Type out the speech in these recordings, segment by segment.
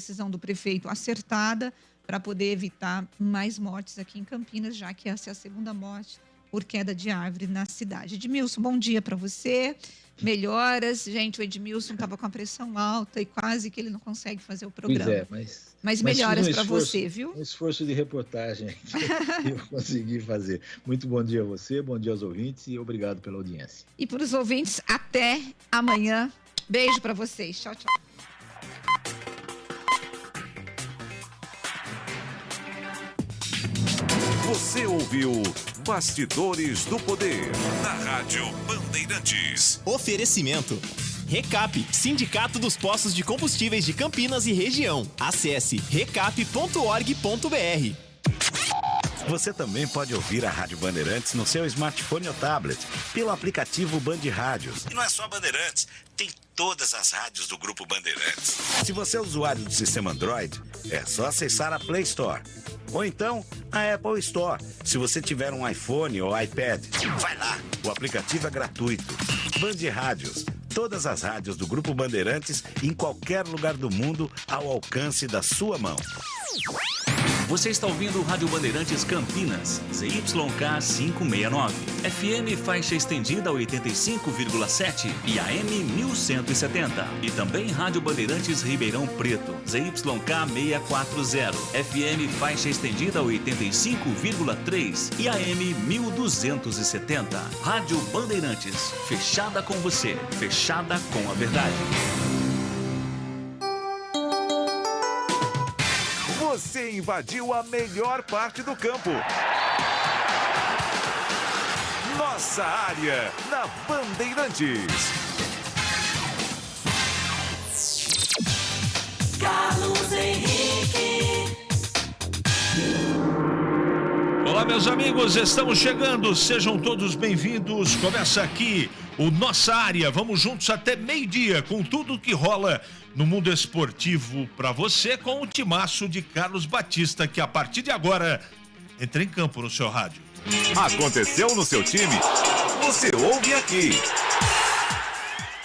decisão do prefeito acertada para poder evitar mais mortes aqui em Campinas, já que essa é a segunda morte por queda de árvore na cidade. Edmilson, bom dia para você. Melhoras. Gente, o Edmilson estava com a pressão alta e quase que ele não consegue fazer o programa. Pois é, mas melhoras para você, viu? Um esforço de reportagem que eu consegui fazer. Muito bom dia a você, bom dia aos ouvintes e obrigado pela audiência. E para os ouvintes, até amanhã. Beijo para vocês. Tchau, tchau. Você ouviu Bastidores do Poder, na Rádio Bandeirantes. Oferecimento. Recap, Sindicato dos Postos de Combustíveis de Campinas e Região. Acesse recap.org.br. Você também pode ouvir a Rádio Bandeirantes no seu smartphone ou tablet, pelo aplicativo Band Rádios. E não é só Bandeirantes, tem todas as rádios do Grupo Bandeirantes. Se você é usuário do sistema Android, é só acessar a Play Store. Ou então, a Apple Store, se você tiver um iPhone ou iPad. Vai lá, o aplicativo é gratuito. Band Rádios, todas as rádios do Grupo Bandeirantes em qualquer lugar do mundo ao alcance da sua mão. Você está ouvindo Rádio Bandeirantes Campinas, ZYK 569, FM faixa estendida 85,7 e AM 1170. E também Rádio Bandeirantes Ribeirão Preto, ZYK 640, FM faixa estendida 85,3 e AM 1270. Rádio Bandeirantes, fechada com você, fechada com a verdade. Você invadiu a melhor parte do campo. Nossa área, na Bandeirantes. Carlos Henrique. Olá, meus amigos, estamos chegando, sejam todos bem-vindos. Começa aqui o Nossa Área. Vamos juntos até meio-dia com tudo que rola no mundo esportivo para você, com o timaço de Carlos Batista, que a partir de agora entra em campo no seu rádio. Aconteceu no seu time? Você ouve aqui.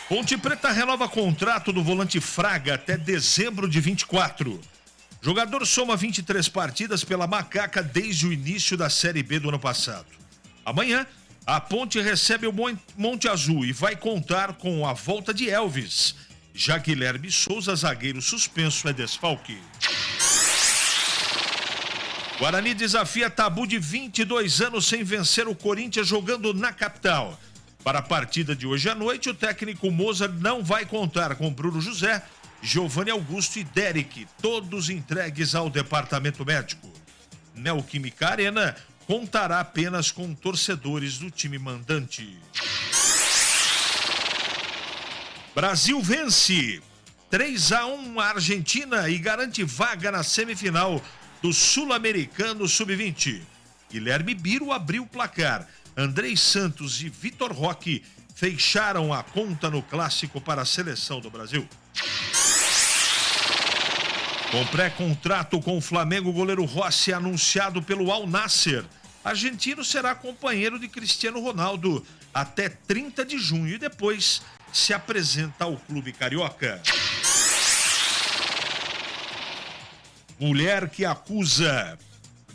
Ponte Preta renova contrato do volante Fraga até dezembro de 24. Jogador soma 23 partidas pela Macaca desde o início da Série B do ano passado. Amanhã, a Ponte recebe o Monte Azul e vai contar com a volta de Elvis. Já Guilherme Souza, zagueiro suspenso, é desfalque. Guarani desafia Tabu de 22 anos sem vencer o Corinthians jogando na capital. Para a partida de hoje à noite, o técnico Moza não vai contar com Bruno José, Giovanni Augusto e Derek, todos entregues ao departamento médico. Neoquímica Arena contará apenas com torcedores do time mandante. Brasil vence 3-1 a Argentina e garante vaga na semifinal do Sul-Americano Sub-20. Guilherme Biro abriu o placar. Andrei Santos e Vitor Roque fecharam a conta no clássico para a seleção do Brasil. Com pré-contrato com o Flamengo, o goleiro Rossi anunciado pelo Al Nassr. Argentino será companheiro de Cristiano Ronaldo até 30 de junho e depois se apresenta ao clube carioca. Mulher que acusa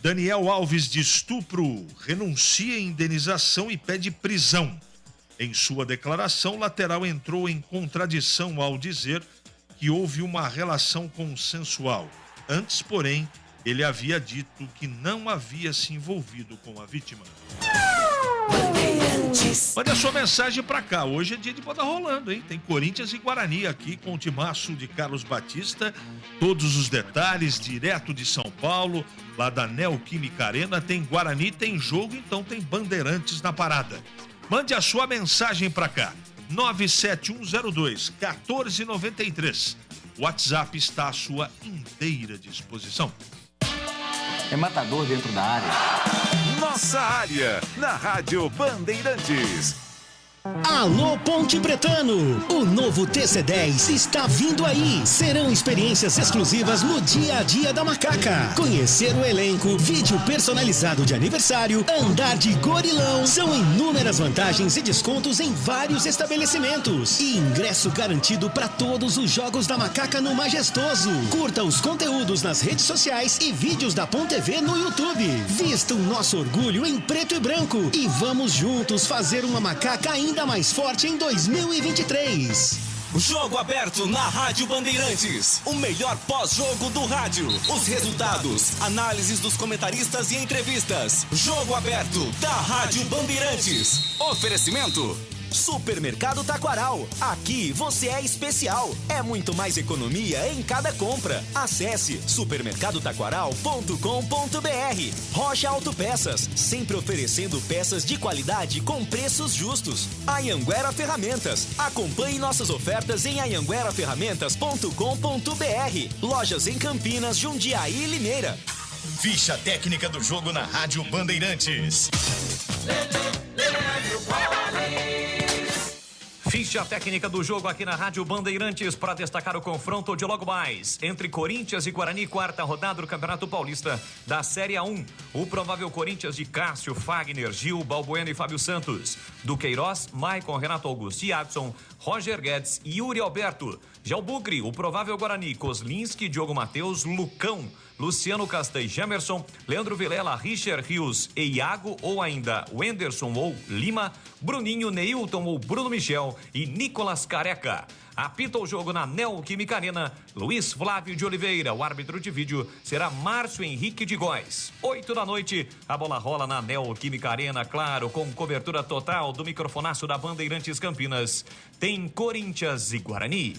Daniel Alves de estupro renuncia à indenização e pede prisão. Em sua declaração, o lateral entrou em contradição ao dizer que houve uma relação consensual. Antes, porém, ele havia dito que não havia se envolvido com a vítima. Mande a sua mensagem pra cá. Hoje é dia de bola rolando, hein? Tem Corinthians e Guarani aqui com o timaço de Carlos Batista. Todos os detalhes, direto de São Paulo, lá da Neoquímica Arena. Tem Guarani, tem jogo, então tem Bandeirantes na parada. Mande a sua mensagem pra cá. 97102-1493. O WhatsApp está à sua inteira disposição. É matador dentro da área. Nossa área, na Rádio Bandeirantes. Alô Ponte Pretano, o novo TC10 está vindo aí. Serão experiências exclusivas no dia a dia da Macaca. Conhecer o elenco, vídeo personalizado de aniversário, andar de gorilão. São inúmeras vantagens e descontos em vários estabelecimentos. E ingresso garantido para todos os jogos da Macaca no Majestoso. Curta os conteúdos nas redes sociais e vídeos da Ponte TV no YouTube. Vista o nosso orgulho em preto e branco e vamos juntos fazer uma Macaca ainda mais forte em 2023. Jogo aberto na Rádio Bandeirantes. O melhor pós-jogo do rádio. Os resultados, análises dos comentaristas e entrevistas. Jogo aberto da Rádio Bandeirantes. Oferecimento Supermercado Taquaral. Aqui você é especial. É muito mais economia em cada compra. Acesse supermercadotaquaral.com.br. Rocha Autopeças, sempre oferecendo peças de qualidade com preços justos. Anhanguera Ferramentas. Acompanhe nossas ofertas em anhangueraferramentas.com.br. Lojas em Campinas, Jundiaí e Limeira. Ficha técnica do jogo na Rádio Bandeirantes. Ficha técnica do jogo aqui na Rádio Bandeirantes para destacar o confronto de logo mais entre Corinthians e Guarani, quarta rodada do Campeonato Paulista da Série A1. O provável Corinthians de Cássio, Fagner, Gil, Balbuena e Fábio Santos. Do Queiroz, Maicon, Renato Augusto e Adson, Roger Guedes e Yuri Alberto. Já o Bugre, o provável Guarani, Kozlinski, Diogo Matheus, Lucão, Luciano Castei, Jamerson, Leandro Vilela, Richard Rios e Iago, ou ainda Wenderson ou Lima, Bruninho, Neilton ou Bruno Michel e Nicolas Careca. Apita o jogo na Neoquímica Arena, Luiz Flávio de Oliveira. O árbitro de vídeo será Márcio Henrique de Góes. 8 da noite, a bola rola na Neoquímica Arena, claro, com cobertura total do microfonaço da Bandeirantes Campinas. Tem Corinthians e Guarani.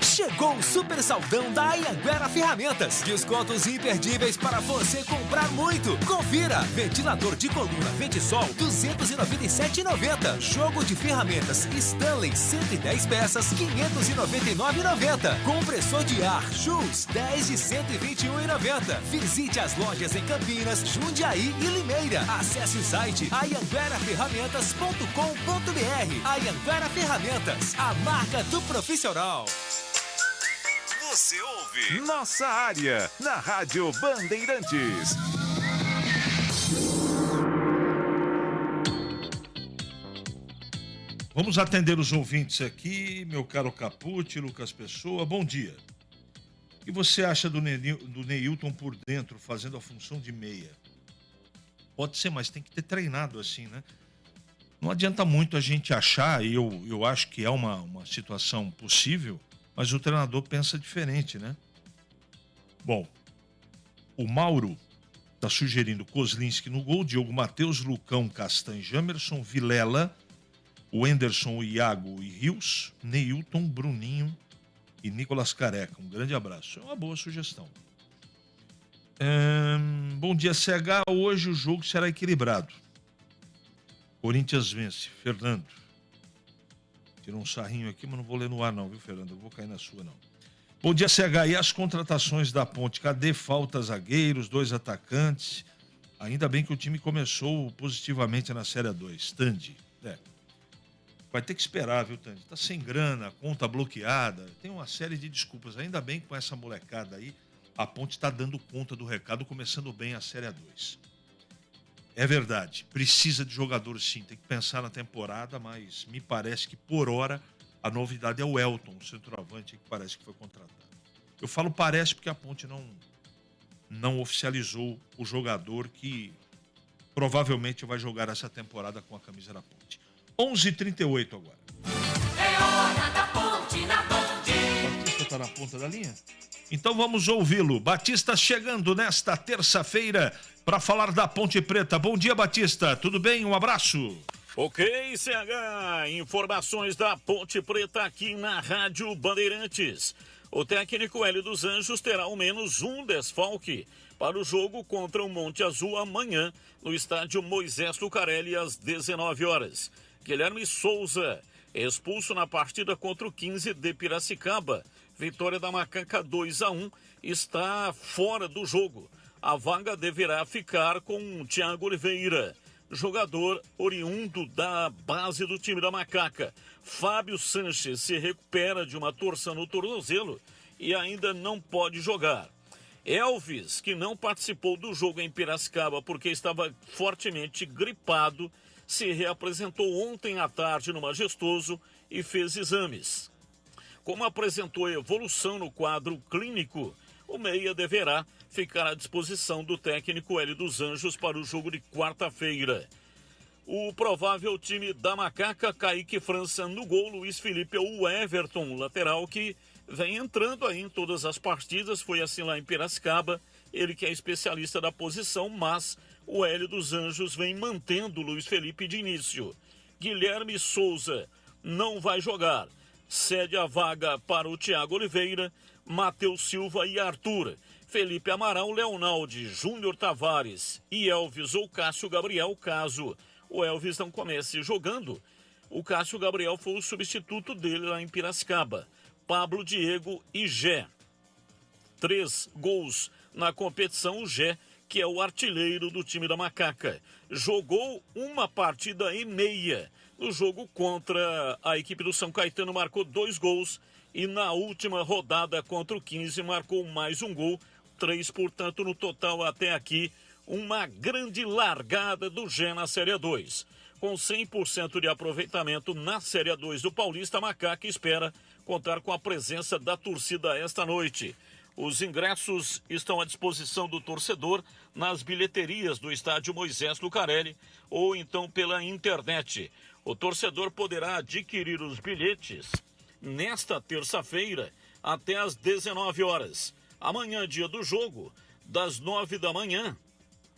Chegou o super saldão da Anhanguera Ferramentas. Descontos imperdíveis para você comprar muito. Confira. Ventilador de coluna Ventisol, R$ 297,90. Jogo de ferramentas Stanley, 110 peças, R$ 599,90. Compressor de ar Schultz, 10 de R$ 121,90. Visite as lojas em Campinas, Jundiaí e Limeira. Acesse o site anhangueraferramentas.com.br. Anhanguera Ferramentas, a marca do profissional. Você ouve Nossa Área na Rádio Bandeirantes. Vamos atender os ouvintes aqui, meu caro Capucci, Lucas Pessoa, bom dia. O que você acha do Neilton por dentro, fazendo a função de meia? Pode ser, mas tem que ter treinado assim, né? Não adianta muito a gente achar, e eu acho que é uma situação possível, mas o treinador pensa diferente, né? Bom, o Mauro está sugerindo Kozlinski no gol, Diogo Matheus, Lucão, Castanho, Jamerson, Vilela, Wenderson, Iago e Rios, Neilton, Bruninho e Nicolas Careca. Um grande abraço. É uma boa sugestão. Bom dia, CH. Hoje o jogo será equilibrado. Corinthians vence. Fernando. Tirou um sarrinho aqui, mas não vou ler no ar não, viu, Fernando? Eu vou cair na sua, não. Bom dia, CH. E as contratações da Ponte? Cadê falta zagueiros, 2 atacantes? Ainda bem que o time começou positivamente na Série 2. Tandy. Vai ter que esperar, viu, Tandy? Tá sem grana, conta bloqueada. Tem uma série de desculpas. Ainda bem que com essa molecada aí, a Ponte tá dando conta do recado, começando bem a Série 2. É verdade, precisa de jogadores sim, tem que pensar na temporada, mas me parece que por hora a novidade é o Elton, o centroavante que parece que foi contratado. Eu falo parece porque a Ponte não oficializou o jogador que provavelmente vai jogar essa temporada com a camisa da Ponte. 11h38 agora. É hora da Ponte na Band. Batista está na ponta da linha? Então vamos ouvi-lo. Batista chegando nesta terça-feira para falar da Ponte Preta. Bom dia, Batista. Tudo bem? Um abraço. Ok, CH. Informações da Ponte Preta aqui na Rádio Bandeirantes. O técnico Hélio dos Anjos terá ao menos um desfalque para o jogo contra o Monte Azul amanhã no estádio Moisés Lucarelli às 19 horas. Guilherme Souza, expulso na partida contra o 15 de Piracicaba. Vitória da Macaca 2-1, está fora do jogo. A vaga deverá ficar com Thiago Oliveira. jogador oriundo da base do time da Macaca. Fábio Sanches se recupera de uma torção no tornozelo e ainda não pode jogar. Elvis, que não participou do jogo em Piracicaba porque estava fortemente gripado, se reapresentou ontem à tarde no Majestoso e fez exames. Como apresentou evolução no quadro clínico, o meia deverá ficar à disposição do técnico Hélio dos Anjos para o jogo de quarta-feira. O provável time da Macaca, Kaique França no gol, Luiz Felipe ou o Everton, lateral que vem entrando aí em todas as partidas, foi assim lá em Piracicaba, ele que é especialista da posição, mas o Hélio dos Anjos vem mantendo o Luiz Felipe de início. Guilherme Souza não vai jogar, cede a vaga para o Thiago Oliveira, Matheus Silva e Arthur. Felipe Amaral, Leonaldi, Júnior Tavares e Elvis ou Cássio Gabriel, caso o Elvis não comece jogando. O Cássio Gabriel foi o substituto dele lá em Piracicaba. Pablo, Diego e Gé. 3 gols na competição, o Gé, que é o artilheiro do time da Macaca. Jogou uma partida e meia. No jogo contra a equipe do São Caetano, marcou 2 gols. E na última rodada contra o 15, marcou mais um gol. 3, portanto, no total até aqui, uma grande largada do Gé na Série 2. Com 100% de aproveitamento na Série 2 do Paulista, a Macaca espera contar com a presença da torcida esta noite. Os ingressos estão à disposição do torcedor nas bilheterias do estádio Moisés Lucarelli ou então pela internet. O torcedor poderá adquirir os bilhetes nesta terça-feira até às 19 horas. Amanhã, dia do jogo, das 9 da manhã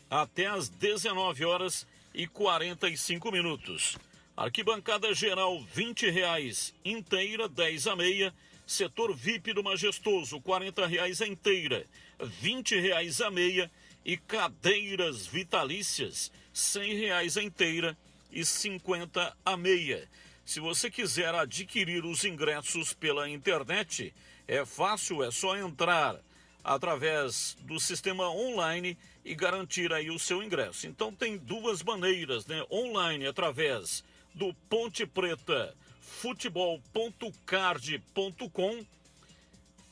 até às 19 horas e 45 minutos. Arquibancada geral, R$20 inteira, 10 a meia. Setor VIP do Majestoso, R$40 a inteira, R$20 a meia. E cadeiras vitalícias, R$100 a inteira e 50 a meia. Se você quiser adquirir os ingressos pela internet, é fácil, é só entrar através do sistema online e garantir aí o seu ingresso. Então tem 2 maneiras, né? Online, através do Ponte Preta futebol.card.com,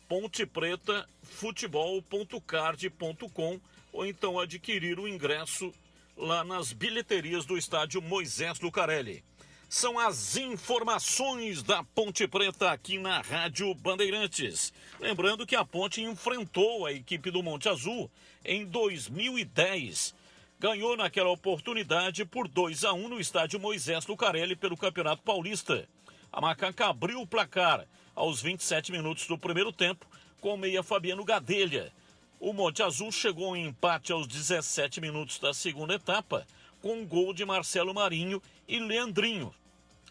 Ponte Preta futebol.card.com, ou então adquirir o ingresso lá nas bilheterias do estádio Moisés Lucarelli. São as informações da Ponte Preta aqui na Rádio Bandeirantes. Lembrando que a Ponte enfrentou a equipe do Monte Azul em 2010. Ganhou naquela oportunidade por 2-1 no estádio Moisés Lucarelli pelo Campeonato Paulista. A Macaca abriu o placar aos 27 minutos do primeiro tempo com o meia Fabiano Gadelha. O Monte Azul chegou em empate aos 17 minutos da segunda etapa com um gol de Marcelo Marinho e Leandrinho.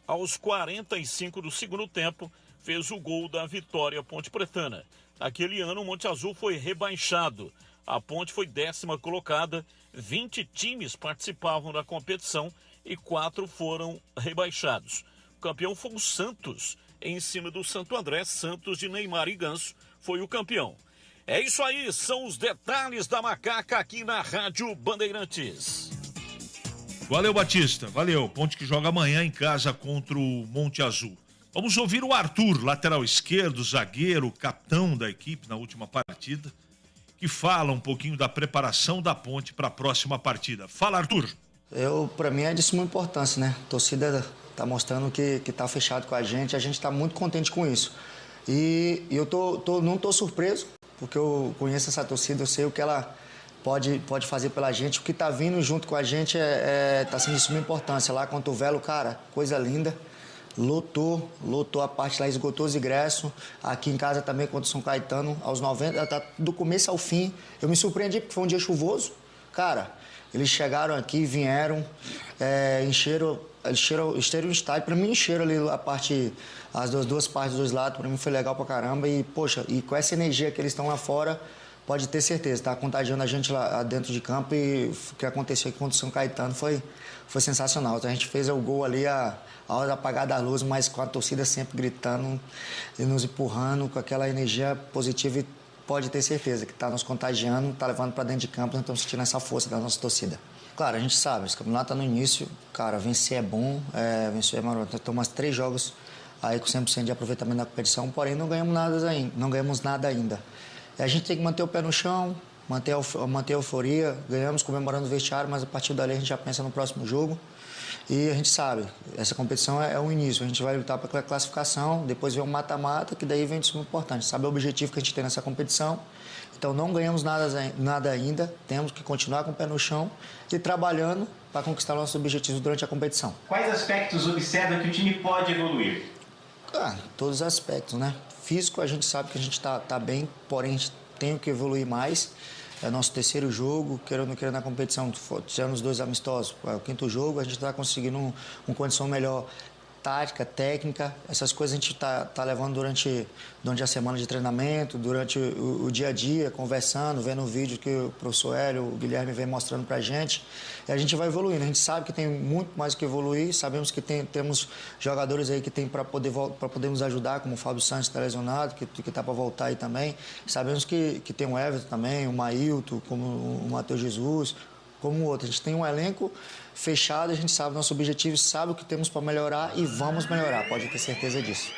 Aos 45 do segundo tempo, fez o gol da vitória ponte-pretana. Naquele ano, o Monte Azul foi rebaixado. A Ponte foi 10ª colocada, 20 times participavam da competição e 4 foram rebaixados. O campeão foi o Santos, em cima do Santo André. Santos de Neymar e Ganso foi o campeão. É isso aí, são os detalhes da Macaca aqui na Rádio Bandeirantes. Valeu, Batista, valeu. Ponte que joga amanhã em casa contra o Monte Azul. Vamos ouvir o Arthur, lateral esquerdo, zagueiro, capitão da equipe na última partida, que fala um pouquinho da preparação da Ponte para a próxima partida. Fala, Arthur. Para mim é de suma importância, né? A torcida está mostrando que está fechado com a gente está muito contente com isso. E eu não estou surpreso, porque eu conheço essa torcida, eu sei o que ela pode fazer pela gente. O que está vindo junto com a gente está sendo de suma importância. Lá contra o Velo, cara, coisa linda. Lotou a parte lá, esgotou os ingressos. Aqui em casa também contra o São Caetano, aos 90, tá do começo ao fim. Eu me surpreendi porque foi um dia chuvoso. Cara, eles chegaram aqui, vieram, encheram o estádio. Para mim, encheram ali as duas partes dos dois lados. Para mim foi legal pra caramba. E, poxa, e com essa energia que eles estão lá fora, pode ter certeza, tá contagiando a gente lá dentro de campo. E o que aconteceu aqui contra o São Caetano foi sensacional. Então, a gente fez o gol ali a hora da apagada da luz, mas com a torcida sempre gritando e nos empurrando com aquela energia positiva. E pode ter certeza que está nos contagiando, está levando para dentro de campo. Nós estamos sentindo essa força da nossa torcida. Claro, a gente sabe, esse campeonato está no início, cara, vencer é bom, vencer é maravilhoso. Estamos 3 jogos aí com 100% de aproveitamento na competição, porém não ganhamos nada ainda. A gente tem que manter o pé no chão, manter a euforia, ganhamos comemorando o vestiário, mas a partir dali a gente já pensa no próximo jogo. E a gente sabe, essa competição é o início, a gente vai lutar pela classificação, depois vem o mata-mata, que daí vem de suma importância. Sabe o objetivo que a gente tem nessa competição? Então não ganhamos nada ainda, temos que continuar com o pé no chão e trabalhando para conquistar nossos objetivos durante a competição. Quais aspectos observa que o time pode evoluir? Todos os aspectos, né? Físico, a gente sabe que a gente tá bem, porém a gente tem que evoluir mais. É nosso 3º jogo, querendo ou não querendo na competição, tirando os 2 amistosos. É o 5º jogo, a gente está conseguindo uma condição melhor, tática, técnica, essas coisas a gente tá levando durante a semana de treinamento, durante o dia a dia, conversando, vendo o vídeo que o professor Hélio, o Guilherme vem mostrando pra gente, e a gente vai evoluindo. A gente sabe que tem muito mais que evoluir, sabemos que temos jogadores aí que tem para poder nos ajudar, como o Fábio Santos está lesionado, que tá para voltar aí também. Sabemos que tem o Everton também, o Maílton, como o Matheus Jesus, como o outro. A gente tem um elenco fechado, a gente sabe o nosso objetivo, sabe o que temos para melhorar e vamos melhorar, pode ter certeza disso.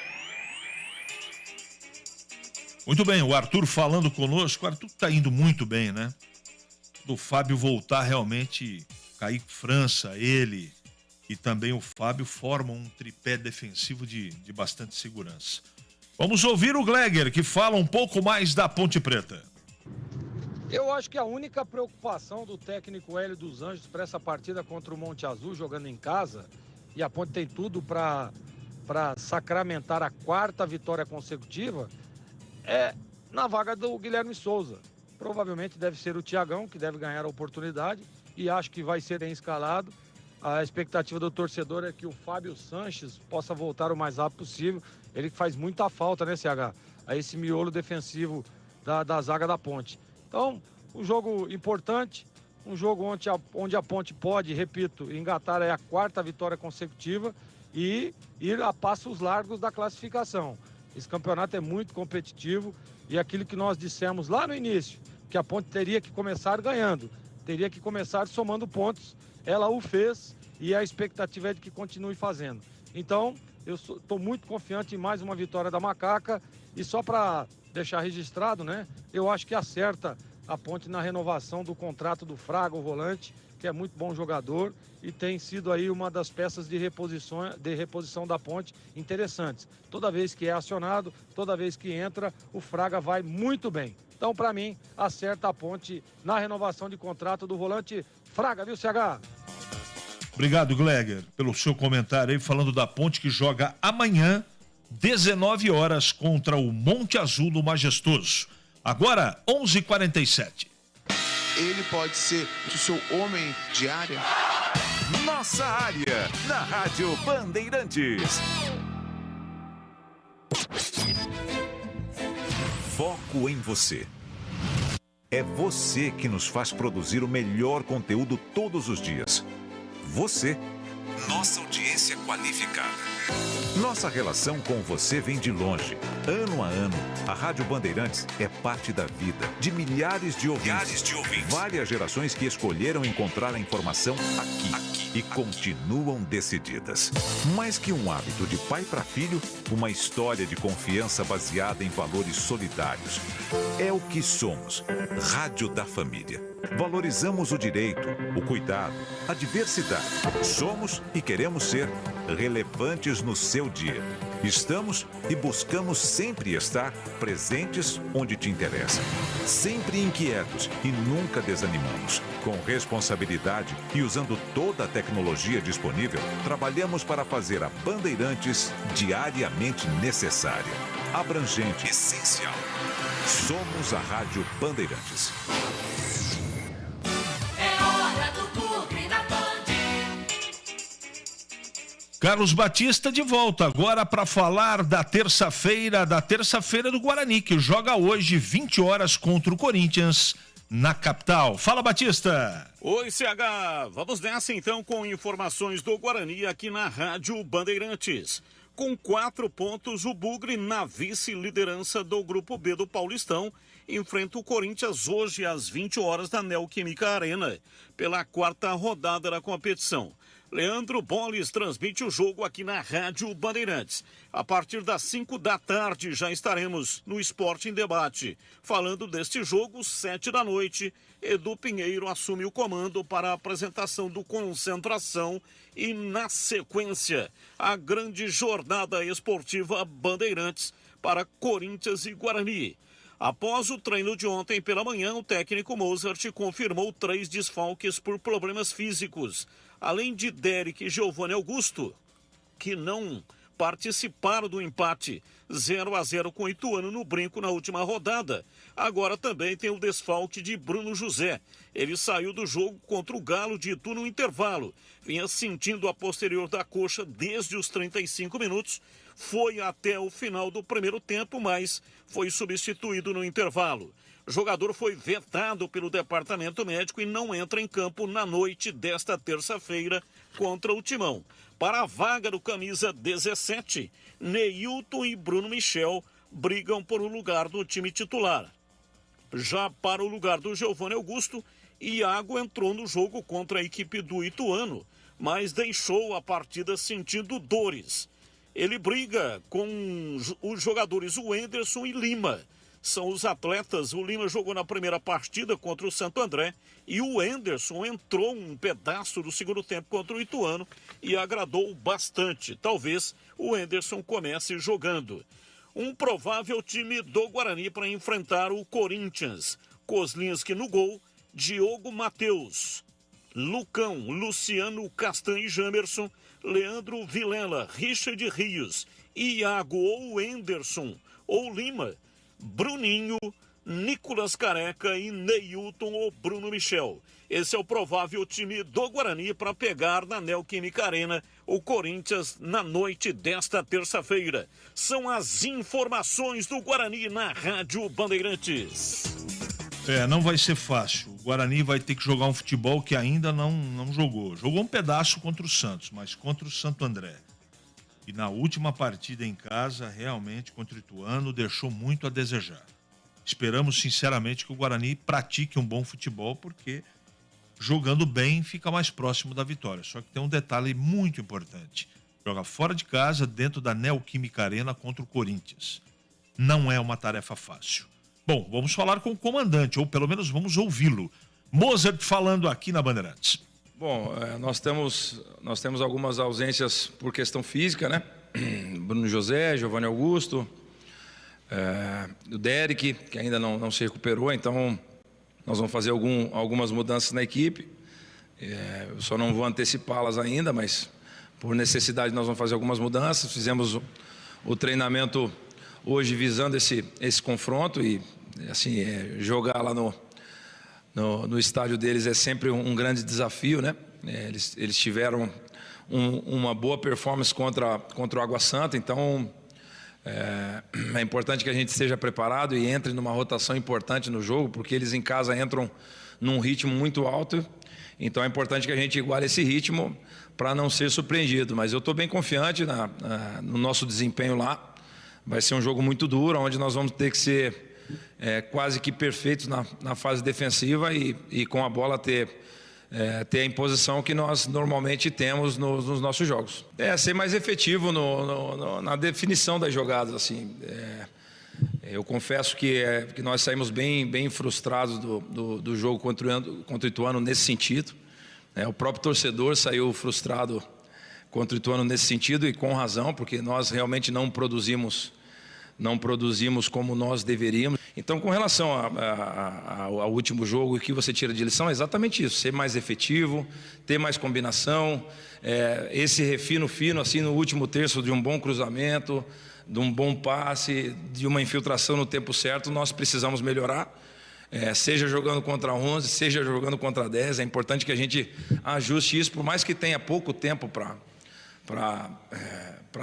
Muito bem, o Arthur falando conosco, o Arthur está indo muito bem, né? Do Fábio voltar realmente, Kaique França, ele e também o Fábio formam um tripé defensivo de bastante segurança. Vamos ouvir o Gleger, que fala um pouco mais da Ponte Preta. Eu acho que a única preocupação do técnico Hélio dos Anjos para essa partida contra o Monte Azul, jogando em casa, e a Ponte tem tudo para sacramentar a 4ª vitória consecutiva, é na vaga do Guilherme Souza. Provavelmente deve ser o Thiagão, que deve ganhar a oportunidade, e acho que vai ser bem escalado. A expectativa do torcedor é que o Fábio Sanches possa voltar o mais rápido possível. Ele faz muita falta, né, CH? A esse miolo defensivo da zaga da Ponte. Então, um jogo importante, um jogo onde a Ponte pode, repito, engatar a 4ª vitória consecutiva e ir a passos largos da classificação. Esse campeonato é muito competitivo e aquilo que nós dissemos lá no início, que a Ponte teria que começar ganhando, teria que começar somando pontos, ela o fez e a expectativa é de que continue fazendo. Então, eu estou muito confiante em mais uma vitória da Macaca e só para deixar registrado, né? Eu acho que acerta a Ponte na renovação do contrato do Fraga, o volante, que é muito bom jogador e tem sido aí uma das peças de reposição da Ponte interessantes. Toda vez que é acionado, toda vez que entra, o Fraga vai muito bem. Então, para mim, acerta a Ponte na renovação de contrato do volante Fraga, viu, CH? Obrigado, Gleger, pelo seu comentário aí, falando da Ponte que joga amanhã, 19 horas, contra o Monte Azul do Majestoso. Agora, 11h47. Ele pode ser o seu homem de área? Nossa área, na Rádio Bandeirantes. Foco em você. É você que nos faz produzir o melhor conteúdo todos os dias. Você, nossa audiência qualificada. Nossa relação com você vem de longe. Ano a ano, a Rádio Bandeirantes é parte da vida de milhares de ouvintes. Várias gerações que escolheram encontrar a informação aqui e continuam decididas. Mais que um hábito de pai para filho, uma história de confiança baseada em valores solidários. É o que somos. Rádio da Família. Valorizamos o direito, o cuidado, a diversidade. Somos e queremos ser relevantes no seu dia. Estamos e buscamos sempre estar presentes onde te interessa. Sempre inquietos e nunca desanimamos. Com responsabilidade e usando toda a tecnologia disponível, trabalhamos para fazer a Bandeirantes diariamente necessária, abrangente, essencial. Somos a Rádio Bandeirantes. Carlos Batista de volta agora para falar da terça-feira do Guarani, que joga hoje 20 horas contra o Corinthians na capital. Fala, Batista! Oi, CH! Vamos nessa então com informações do Guarani aqui na Rádio Bandeirantes. Com 4 pontos, o Bugre na vice-liderança do Grupo B do Paulistão enfrenta o Corinthians hoje às 20 horas na Neoquímica Arena, pela 4ª rodada da competição. Leandro Bolles transmite o jogo aqui na Rádio Bandeirantes. A partir das 5 da tarde já estaremos no Esporte em Debate. Falando deste jogo, 7 da noite, Edu Pinheiro assume o comando para a apresentação do Concentração e, na sequência, a grande jornada esportiva Bandeirantes para Corinthians e Guarani. Após o treino de ontem pela manhã, o técnico Mozart confirmou 3 desfalques por problemas físicos. Além de Derek e Giovanni Augusto, que não participaram do empate 0-0 com o Ituano no Brinco na última rodada. Agora também tem o desfalque de Bruno José. Ele saiu do jogo contra o Galo de Itu no intervalo. Vinha sentindo a posterior da coxa desde os 35 minutos. Foi até o final do primeiro tempo, mas foi substituído no intervalo. O jogador foi vetado pelo departamento médico e não entra em campo na noite desta terça-feira contra o Timão. Para a vaga do camisa 17, Neilton e Bruno Michel brigam por um lugar no time titular. Já para o lugar do Giovanni Augusto, Iago entrou no jogo contra a equipe do Ituano, mas deixou a partida sentindo dores. Ele briga com os jogadores Wenderson e Lima. São os atletas. O Lima jogou na primeira partida contra o Santo André e o Wenderson entrou um pedaço do segundo tempo contra o Ituano e agradou bastante. Talvez o Wenderson comece jogando. Um provável time do Guarani para enfrentar o Corinthians. Kozlinski no gol, Diogo Matheus, Lucão, Luciano Castanho e Jamerson, Leandro Vilela, Richard Rios, Iago ou Wenderson ou Lima, Bruninho, Nicolas Careca e Neilton ou Bruno Michel. Esse é o provável time do Guarani para pegar na Neoquímica Arena o Corinthians na noite desta terça-feira. São as informações do Guarani na Rádio Bandeirantes. Não vai ser fácil. O Guarani vai ter que jogar um futebol que ainda não jogou. Jogou um pedaço contra o Santos, mas contra o Santo André. E na última partida em casa, realmente, contra o Ituano, deixou muito a desejar. Esperamos, sinceramente, que o Guarani pratique um bom futebol, porque jogando bem fica mais próximo da vitória. Só que tem um detalhe muito importante. Joga fora de casa, dentro da Neoquímica Arena, contra o Corinthians. Não é uma tarefa fácil. Bom, vamos falar com o comandante, ou pelo menos vamos ouvi-lo. Mozart falando aqui na Bandeirantes. Bom, nós temos algumas ausências por questão física, né? Bruno José, Giovanni Augusto, o Derek, que ainda não se recuperou, então nós vamos fazer algumas mudanças na equipe. Eu só não vou antecipá-las ainda, mas por necessidade nós vamos fazer algumas mudanças. Fizemos o treinamento hoje visando esse confronto e assim, jogar lá no estádio deles é sempre um grande desafio, né? Eles tiveram uma boa performance contra o Água Santa, então é importante que a gente esteja preparado e entre numa rotação importante no jogo, porque eles em casa entram num ritmo muito alto, então é importante que a gente iguale esse ritmo para não ser surpreendido. Mas eu estou bem confiante no nosso desempenho lá. Vai ser um jogo muito duro, onde nós vamos ter que ser quase que perfeitos na fase defensiva e com a bola ter a imposição que nós normalmente temos nos nossos jogos. Ser mais efetivo na definição das jogadas. Assim. Eu confesso que nós saímos bem frustrados do jogo contra o Ituano nesse sentido. O próprio torcedor saiu frustrado contra o Ituano nesse sentido e com razão, porque nós realmente não produzimos como nós deveríamos. Então, com relação ao último jogo, o que você tira de lição é exatamente isso: ser mais efetivo, ter mais combinação, esse refino fino assim no último terço de um bom cruzamento, de um bom passe, de uma infiltração no tempo certo. Nós precisamos melhorar, seja jogando contra 11, seja jogando contra 10. É importante que a gente ajuste isso, por mais que tenha pouco tempo para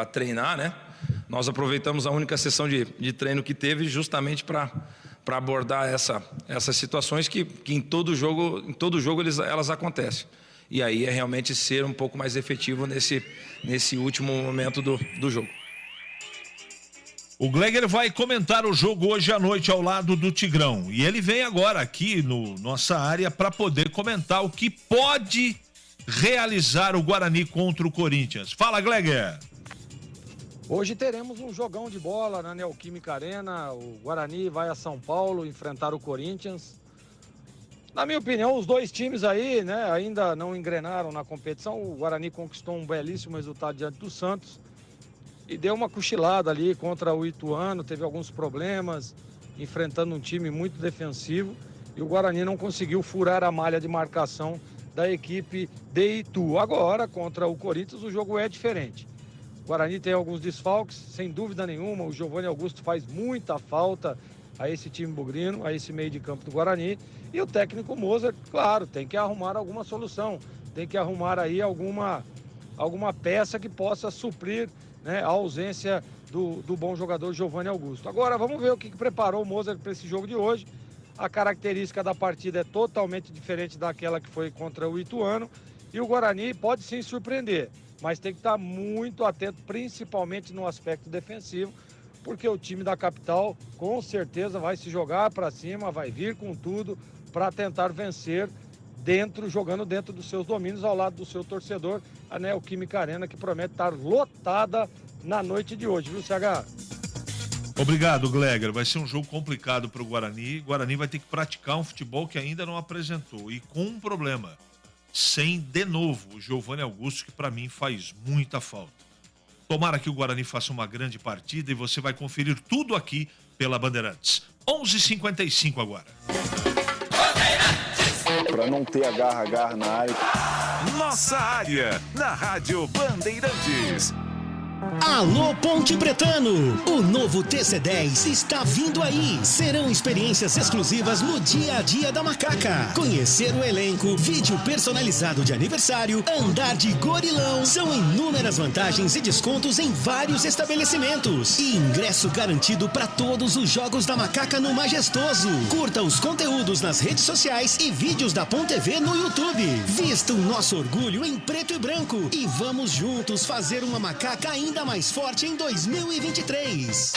treinar, né? Nós aproveitamos a única sessão de treino que teve justamente para abordar essas situações que em todo jogo elas acontecem. E aí é realmente ser um pouco mais efetivo nesse último momento do jogo. O Gleger vai comentar o jogo hoje à noite ao lado do Tigrão. E ele vem agora aqui no nossa área para poder comentar o que pode realizar o Guarani contra o Corinthians. Fala, Gleger! Hoje teremos um jogão de bola na Neoquímica Arena. O Guarani vai a São Paulo enfrentar o Corinthians. Na minha opinião, os dois times aí, né, ainda não engrenaram na competição. O Guarani conquistou um belíssimo resultado diante do Santos e deu uma cochilada ali contra o Ituano. Teve alguns problemas, enfrentando um time muito defensivo. E o Guarani não conseguiu furar a malha de marcação da equipe de Itu. Agora, contra o Corinthians, o jogo é diferente. O Guarani tem alguns desfalques, sem dúvida nenhuma. O Giovanni Augusto faz muita falta a esse time bugrino, a esse meio de campo do Guarani. E o técnico Mozart, claro, tem que arrumar alguma solução. Tem que arrumar aí alguma peça que possa suprir, né, a ausência do bom jogador Giovanni Augusto. Agora, vamos ver o que preparou o Mozart para esse jogo de hoje. A característica da partida é totalmente diferente daquela que foi contra o Ituano. E o Guarani pode sim surpreender, mas tem que estar muito atento, principalmente no aspecto defensivo, porque o time da capital com certeza vai se jogar para cima, vai vir com tudo para tentar vencer jogando dentro dos seus domínios, ao lado do seu torcedor, a Neoquímica Arena, que promete estar lotada na noite de hoje, viu, CH? Obrigado, Gleger. Vai ser um jogo complicado para o Guarani. O Guarani vai ter que praticar um futebol que ainda não apresentou. E com um problema. Sem, de novo, o Giovanni Augusto, que para mim faz muita falta. Tomara que o Guarani faça uma grande partida e você vai conferir tudo aqui pela Bandeirantes. 11h55 agora. Para não ter agarra na área. Nossa área, na Rádio Bandeirantes. Alô Ponte Pretano, o novo TC10 está vindo aí. Serão experiências exclusivas no dia a dia da Macaca. Conhecer o elenco, vídeo personalizado de aniversário, andar de gorilão. São inúmeras vantagens e descontos em vários estabelecimentos. E ingresso garantido para todos os jogos da Macaca no Majestoso. Curta os conteúdos nas redes sociais e vídeos da Ponte TV no YouTube. Vista o nosso orgulho em preto e branco e vamos juntos fazer uma Macaca ainda mais forte em 2023.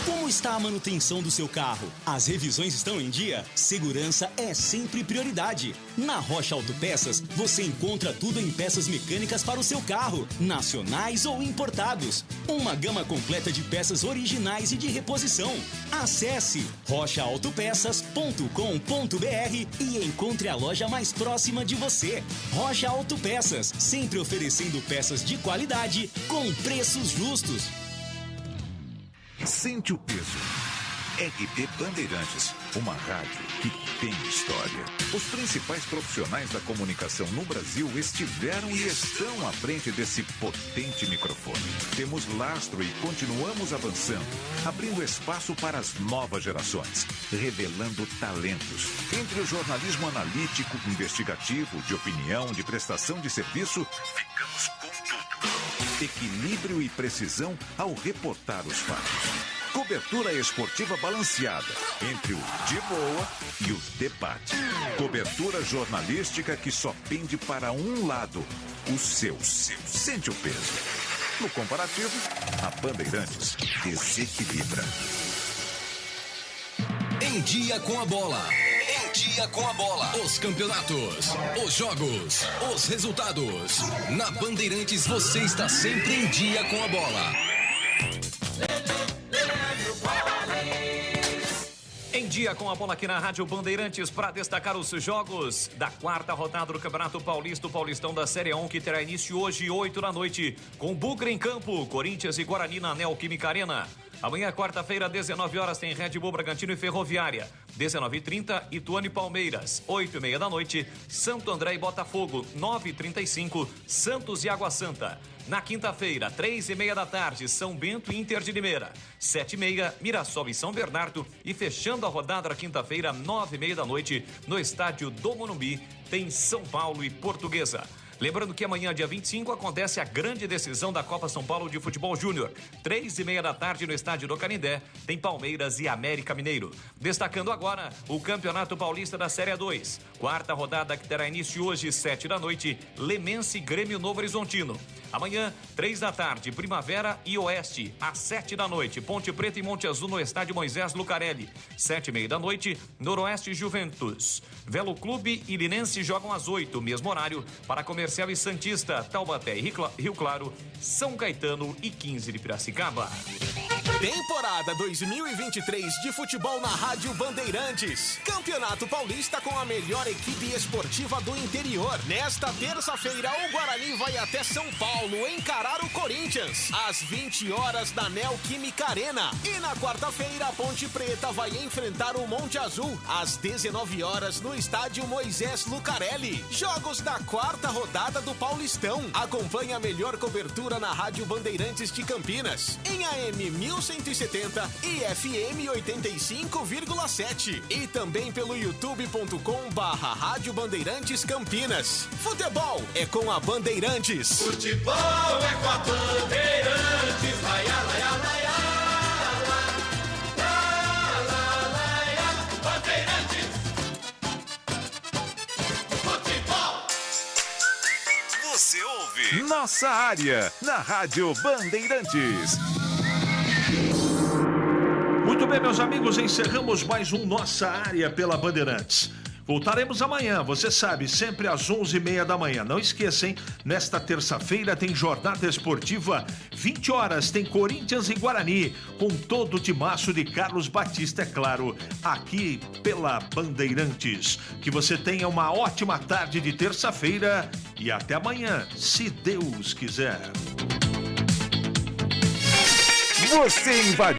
Como está a manutenção do seu carro? As revisões estão em dia? Segurança é sempre prioridade. Na Rocha Autopeças, você encontra tudo em peças mecânicas para o seu carro, nacionais ou importados. Uma gama completa de peças originais e de reposição. Acesse rochaautopeças.com.br e encontre a loja mais próxima de você. Rocha Autopeças, sempre oferecendo peças de qualidade com preços justos. Sente o peso. RB Bandeirantes, uma rádio que tem história. Os principais profissionais da comunicação no Brasil estiveram e estão à frente desse potente microfone. Temos lastro e continuamos avançando, abrindo espaço para as novas gerações, revelando talentos. Entre o jornalismo analítico, investigativo, de opinião, de prestação de serviço, ficamos com tudo. Equilíbrio e precisão ao reportar os fatos. Cobertura esportiva balanceada entre o de boa e o debate. Cobertura jornalística que só pende para um lado, o seu. Sente o peso. No comparativo, a Bandeirantes desequilibra. Em dia com a bola. Em dia com a bola. Os campeonatos, os jogos, os resultados. Na Bandeirantes você está sempre em dia com a bola. Em dia com a bola aqui na Rádio Bandeirantes para destacar os jogos da quarta rodada do Campeonato Paulista, o Paulistão da Série 1, que terá início hoje, 8 da noite, com Bugre em campo, Corinthians e Guarani na Neoquímica Arena. Amanhã, quarta-feira, 19 horas, tem Red Bull Bragantino e Ferroviária. 19h30, Ituano e Palmeiras. 8h30 da noite, Santo André e Botafogo. 9h35, Santos e Água Santa. Na quinta-feira, 3h30 da tarde, São Bento e Inter de Limeira. 7h30, Mirassol e São Bernardo. E fechando a rodada na quinta-feira, 9h30 da noite, no estádio do Morumbi, tem São Paulo e Portuguesa. Lembrando que amanhã, dia 25, acontece a grande decisão da Copa São Paulo de Futebol Júnior. 3h30 da tarde no estádio do Canindé, tem Palmeiras e América Mineiro. Destacando agora o Campeonato Paulista da Série 2. Quarta rodada que terá início hoje, 7 da noite, Lemense Grêmio Novo Horizontino. Amanhã, 3 da tarde, Primavera e Oeste. Às 7 da noite, Ponte Preta e Monte Azul no estádio Moisés Lucarelli. 7h30 da noite, Noroeste Juventus. Velo Clube e Linense jogam às 8, mesmo horário, para Comercial e Santista, Taubaté e Rio Claro, São Caetano e 15 de Piracicaba. Temporada 2023 de futebol na Rádio Bandeirantes. Campeonato Paulista com a melhor equipe esportiva do interior. Nesta terça-feira, o Guarani vai até São Paulo encarar o Corinthians às 20 horas na Neoquímica Arena. E na quarta-feira, a Ponte Preta vai enfrentar o Monte Azul às 19 horas no estádio Moisés Lucarelli. Jogos da quarta rodada do Paulistão. Acompanhe a melhor cobertura na Rádio Bandeirantes de Campinas, em AM 1170 e FM 85,7. E também pelo youtube.com/Rádio Bandeirantes Campinas. Futebol é com a Bandeirantes. Futebol é com a Bandeirantes. Laia, laia, laia, Bandeirantes. Futebol. Você ouve Nossa Área na Rádio Bandeirantes. Muito bem, meus amigos, encerramos mais um Nossa Área pela Bandeirantes. Voltaremos amanhã, você sabe, sempre às 11h30 da manhã. Não esqueça, hein? Nesta terça-feira tem jornada esportiva, 20 horas, tem Corinthians e Guarani, com todo o timaço de Carlos Batista, é claro, aqui pela Bandeirantes. Que você tenha uma ótima tarde de terça-feira e até amanhã, se Deus quiser. Você invadiu.